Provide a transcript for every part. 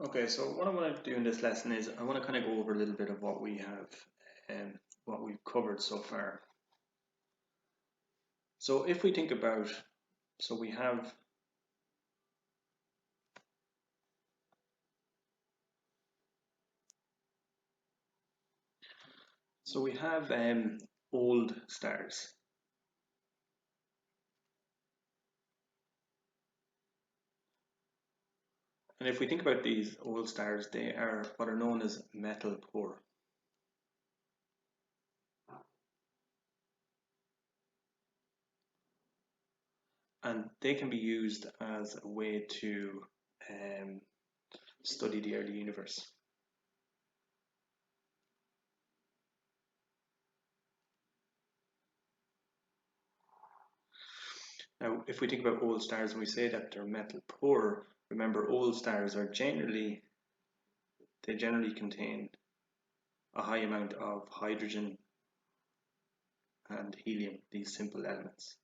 Okay, so what I want to do in this lesson is I want to kind of go over a little bit of what we have and what we've covered so far. So if we think about, so we have old stars, and if we think about these old stars, they are what are known as metal poor. And they can be used as a way to study the early universe. Now, if we think about old stars and we say that they're metal poor, remember old stars are generally contain a high amount of hydrogen and helium, these simple elements,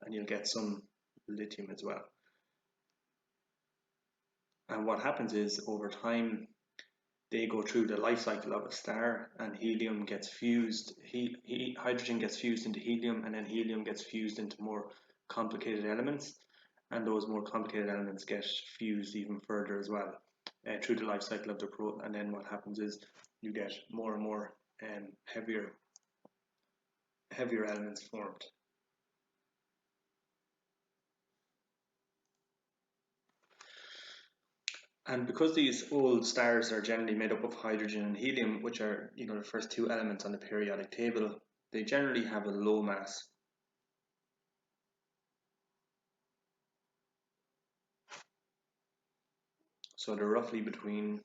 and you'll get some lithium as well. And what happens is over time they go through the life cycle of a star, and helium gets fused, hydrogen gets fused into helium, and then helium gets fused into more complicated elements, and those more complicated elements get fused even further as well through the life cycle of the proton. And then what happens is you get more and more heavier elements formed. And because these old stars are generally made up of hydrogen and helium, which are the first two elements on the periodic table, they generally have a low mass. So they're roughly between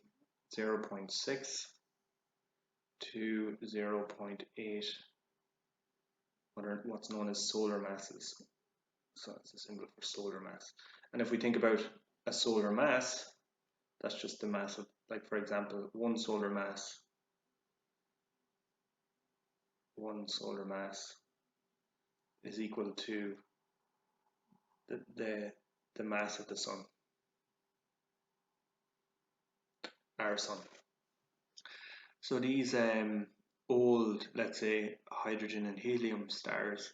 0.6 to 0.8, what's known as solar masses. So it's a symbol for solar mass. And if we think about a solar mass, that's just the mass of, like for example, one solar mass is equal to the mass of the sun, our sun. So these old, let's say, hydrogen and helium stars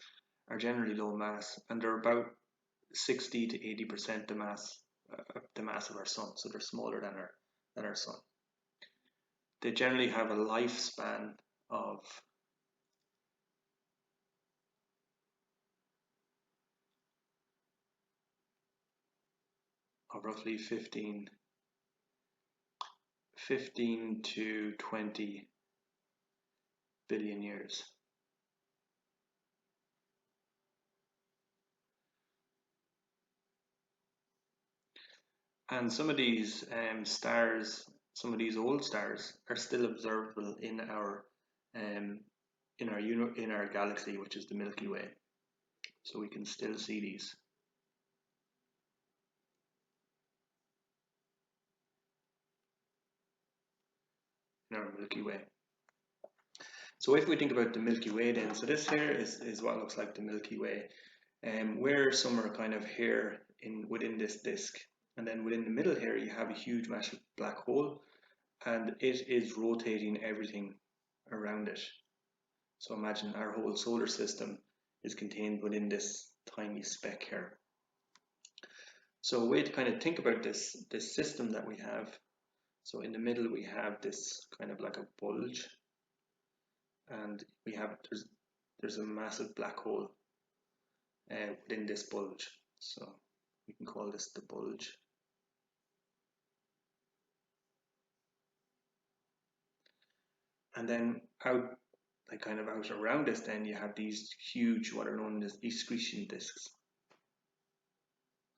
are generally low mass, and they're about 60 to 80% the mass of our sun. So they're smaller than our sun. They generally have a lifespan of roughly 15 to 20 billion years. And some of these stars, some of these old stars, are still observable in our galaxy, which is the Milky Way. So we can still see these. In our Milky Way. So if we think about the Milky Way then, so this here is what looks like the Milky Way. Where some are kind of here within this disk. And then within the middle here you have a huge massive black hole, and it is rotating everything around it. So imagine our whole solar system is contained within this tiny speck here. So a way to kind of think about this system that we have, so in the middle we have this kind of like a bulge, and we have there's a massive black hole within this bulge. So we can call this the bulge. And then out around this, then you have these huge, what are known as excretion disks.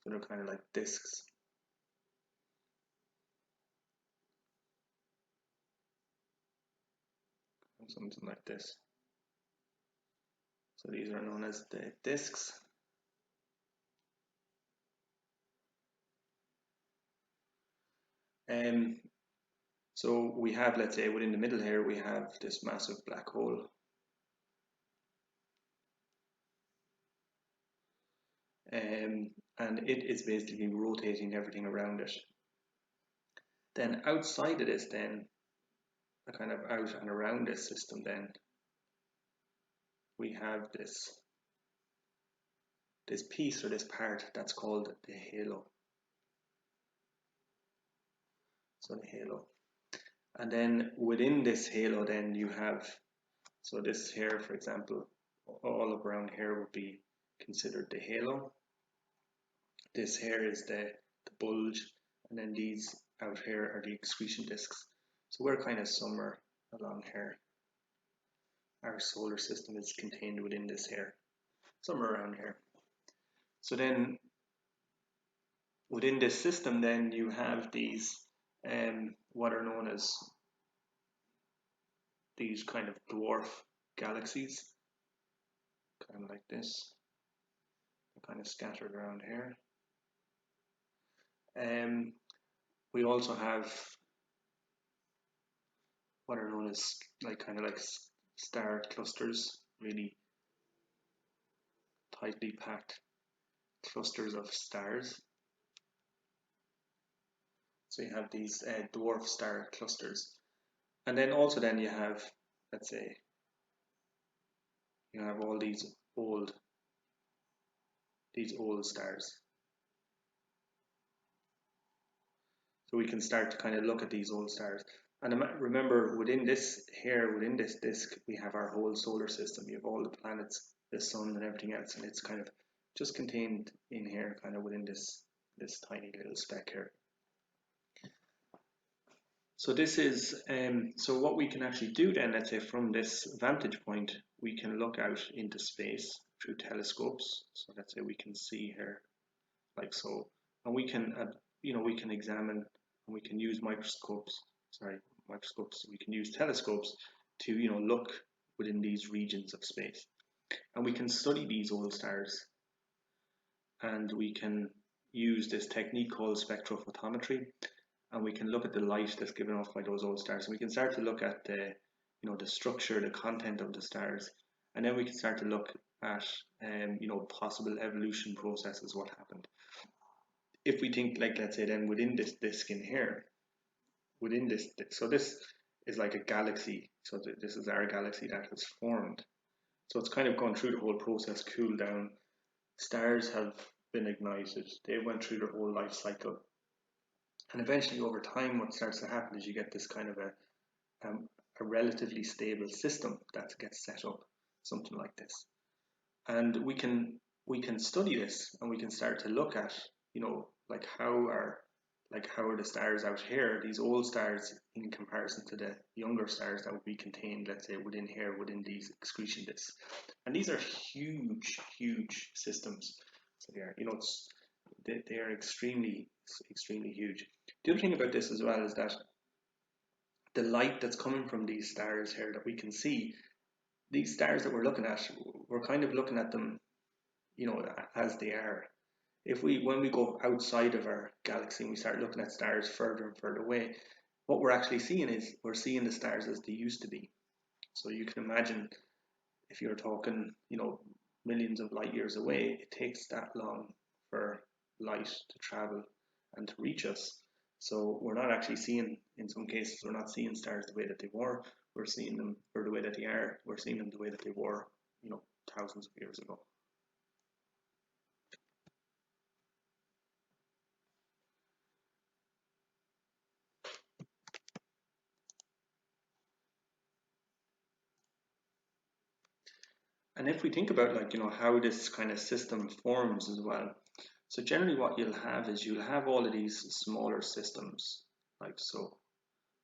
So they're kind of like disks. Something like this. So these are known as the disks. So we have, let's say, within the middle here, we have this massive black hole. And it is basically rotating everything around it. Then outside of this, then kind of out and around this system, then we have this piece or this part that's called the halo. So the halo. And then within this halo, then you have, so this here, for example, all up around here would be considered the halo. This here is the bulge, and then these out here are the excretion disks. So we're kind of somewhere along here. Our solar system is contained within this here, somewhere around here. So then within this system, then you have these what are known as these kind of dwarf galaxies, kind of like this. They're kind of scattered around here. We also have what are known as kind of like star clusters, really tightly packed clusters of stars. So you have these dwarf star clusters, and then also then you have, let's say, you have all these old stars. So we can start to kind of look at these old stars. And remember, within this disk, we have our whole solar system. You have all the planets, the sun, and everything else, and it's kind of just contained in here, kind of within this tiny little speck here. So this is, so what we can actually do then, let's say from this vantage point, we can look out into space through telescopes. So let's say we can see here, like so, and we can, we can examine, and we can use microscopes, we can use telescopes to, look within these regions of space. And we can study these old stars, and we can use this technique called spectrophotometry, and we can look at the light that's given off by those old stars. And we can start to look at the, the structure, the content of the stars, and then we can start to look at, possible evolution processes, what happened. If we think, like, let's say then within this disk in here, so this is like a galaxy. So this is our galaxy that has formed. So it's kind of gone through the whole process, cooled down. Stars have been ignited. They went through their whole life cycle. And eventually over time, what starts to happen is you get this kind of a relatively stable system that gets set up, something like this. And we can study this, and we can start to look at, like how are the stars out here, these old stars, in comparison to the younger stars that would be contained, let's say, within here, within these excretion disks. And these are huge, huge systems. So they are, they are extremely, extremely huge. The other thing about this as well is that the light that's coming from these stars here that we can see, these stars that we're looking at, we're kind of looking at them, as they are. When we go outside of our galaxy and we start looking at stars further and further away, what we're actually seeing is we're seeing the stars as they used to be. So you can imagine, if you're talking, millions of light years away, it takes that long for light to travel and to reach us. So we're not actually seeing, in some cases, we're not seeing stars the way that they were. We're seeing them for the way that they are. We're seeing them the way that they were, thousands of years ago. And if we think about, like, how this kind of system forms as well. So generally what you'll have is you'll have all of these smaller systems, like so.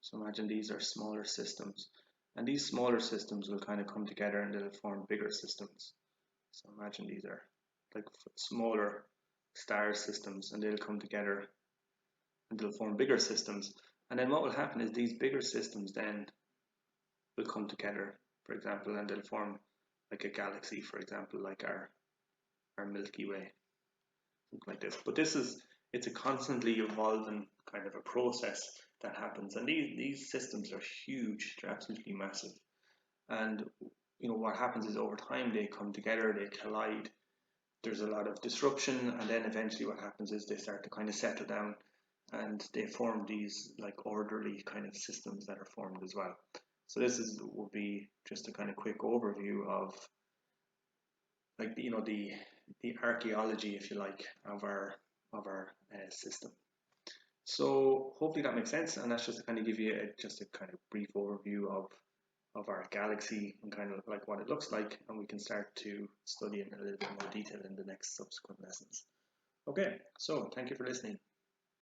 So imagine these are smaller systems, and these smaller systems will kind of come together and they'll form bigger systems. So imagine these are like smaller star systems, and they'll come together and they'll form bigger systems. And then what will happen is these bigger systems then will come together, for example, and they'll form like a galaxy, for example, like our Milky Way, something like this. But it's a constantly evolving kind of a process that happens, and these systems are huge. They're absolutely massive. And what happens is over time they come together, they collide, there's a lot of disruption, and then eventually what happens is they start to kind of settle down, and they form these like orderly kind of systems that are formed as well. So this will be just a kind of quick overview of like the archaeology, if you like, of our system. So hopefully that makes sense, and that's just to kind of give you just a kind of brief overview of our galaxy and kind of like what it looks like, and we can start to study in a little bit more detail in the next subsequent lessons. Okay, so thank you for listening.